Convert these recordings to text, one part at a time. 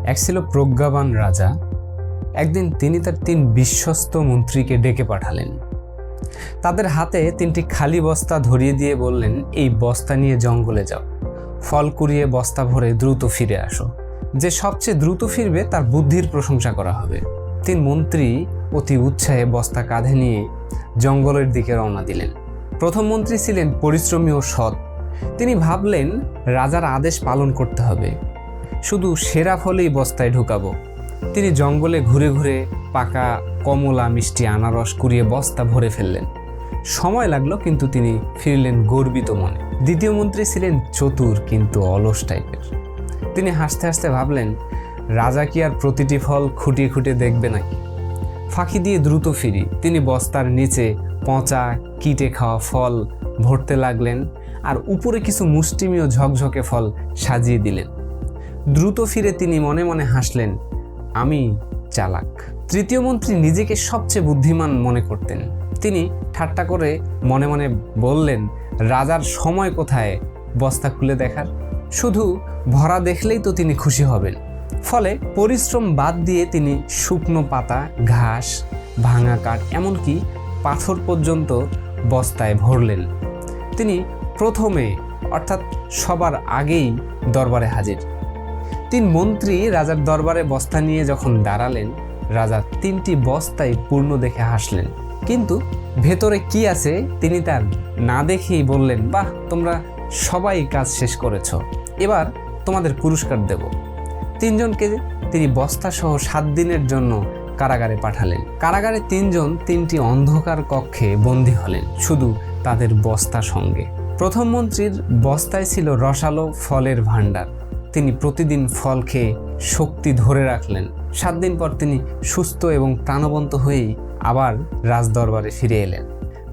এক ছিল প্রজ্ঞাবান রাজা। একদিন তিনি তার 3 বিশ্বস্ত মন্ত্রীকে ডেকে পাঠালেন। তাদের হাতে 3টি খালি বস্তা ধরিয়ে দিয়ে বললেন, এই বস্তা নিয়ে জঙ্গলে যাও, ফল কুড়িয়ে বস্তা ভরে দ্রুত ফিরে আসো। যে সবচেয়ে দ্রুত ফিরবে তার বুদ্ধির প্রশংসা করা হবে। 3 মন্ত্রী অতি উৎসাহে বস্তা কাঁধে নিয়ে জঙ্গলের দিকে রওনা দিলেন। প্রথম মন্ত্রী ছিলেন পরিশ্রমী ও সৎ। তিনি ভাবলেন, রাজার আদেশ পালন করতে হবে, শুধু সেরা ফলেই বস্তায় ঢুকাবো। তিনি জঙ্গলে ঘুরে ঘুরে পাকা কমলা, মিষ্টি, আনারস কুড়িয়ে বস্তা ভরে ফেললেন। সময় লাগলো, কিন্তু তিনি ফিরলেন গর্বিত মনে। দ্বিতীয় মন্ত্রী ছিলেন চতুর কিন্তু অলস টাইপের। তিনি হাসতে হাসতে ভাবলেন, রাজা কি আর প্রতিটি ফল খুঁটিয়ে খুঁটিয়ে দেখবে নাকি? ফাঁকি দিয়ে দ্রুত ফিরি। তিনি বস্তার নিচে পচা কিটে খাওয়া ফল ভরতে লাগলেন আর উপরে কিছু মুষ্টিমি ও ঝকঝকে ফল সাজিয়ে দিলেন। দ্রুত ফিরে তিনি মনে মনে হাসলেন, আমি চালাক। তৃতীয় মন্ত্রী নিজেকে সবচেয়ে বুদ্ধিমান মনে করতেন। তিনি ঠাট্টা করে মনে মনে বললেন, রাজার সময় কোথায় বস্তা খুলে দেখার? শুধু ভরা দেখলেই তো তিনি খুশি হবেন। ফলে পরিশ্রম বাদ দিয়ে তিনি শুকনো পাতা, ঘাস, ভাঙা কাঠ, এমনকি পাথর পর্যন্ত বস্তায় ভরলেন। তিনি প্রথমে, অর্থাৎ সবার আগেই দরবারে হাজির। 3 মন্ত্রী রাজার দরবারে বস্তা নিয়ে যখন দাঁড়ালেন, রাজা 3টি বস্তায় পূর্ণ দেখে হাসলেন, কিন্তু ভেতরে কি আছে তিনি তার না দেখেই বললেন, বাহ, তোমরা সবাই কাজ শেষ করেছ, এবার তোমাদের পুরস্কার দেব। 3 জনকে তিনি বস্তা সহ 7 দিনের জন্য কারাগারে পাঠালেন। কারাগারে 3 জন 3টি অন্ধকার কক্ষে বন্দী হলেন, শুধু তাদের বস্তা সঙ্গে। প্রথম মন্ত্রীর বস্তায় ছিল রসালো ফলের ভাণ্ডার। তিনি প্রতিদিন ফল খেয়ে শক্তি ধরে রাখলেন। 7 দিন পর তিনি সুস্থ এবং প্রাণবন্ত হয়েই আবার রাজদরবারে ফিরে এলেন।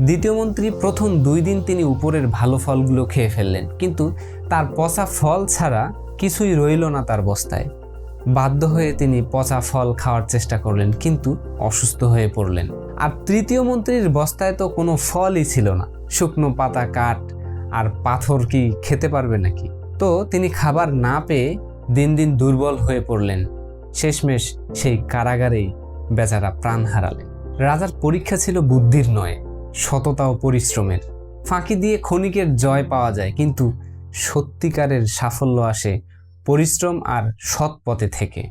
দ্বিতীয় মন্ত্রী প্রথম 2 দিন তিনি উপরের ভালো ফলগুলো খেয়ে ফেললেন, কিন্তু তার পচা ফল ছাড়া কিছুই রইল না তার বস্তায়। বাধ্য হয়ে তিনি পচা ফল খাওয়ার চেষ্টা করলেন, কিন্তু অসুস্থ হয়ে পড়লেন। আর তৃতীয় মন্ত্রীর বস্তায় তো কোনো ফলই ছিল না। শুকনো পাতা, কাঠ আর পাথর কি খেতে পারবে নাকি? তো তিনি খাবার না পেয়ে দিন দিন দুর্বল হয়ে পড়লেন। শেষমেশ সেই কারাগারেই বেচারা প্রাণ হারালেন। রাজার পরীক্ষা ছিল বুদ্ধির নয়, সততা ও পরিশ্রমের। ফাঁকি দিয়ে ক্ষণিকের জয় পাওয়া যায়, কিন্তু সত্যিকারের সাফল্য আসে পরিশ্রম আর সৎ পথে থেকে।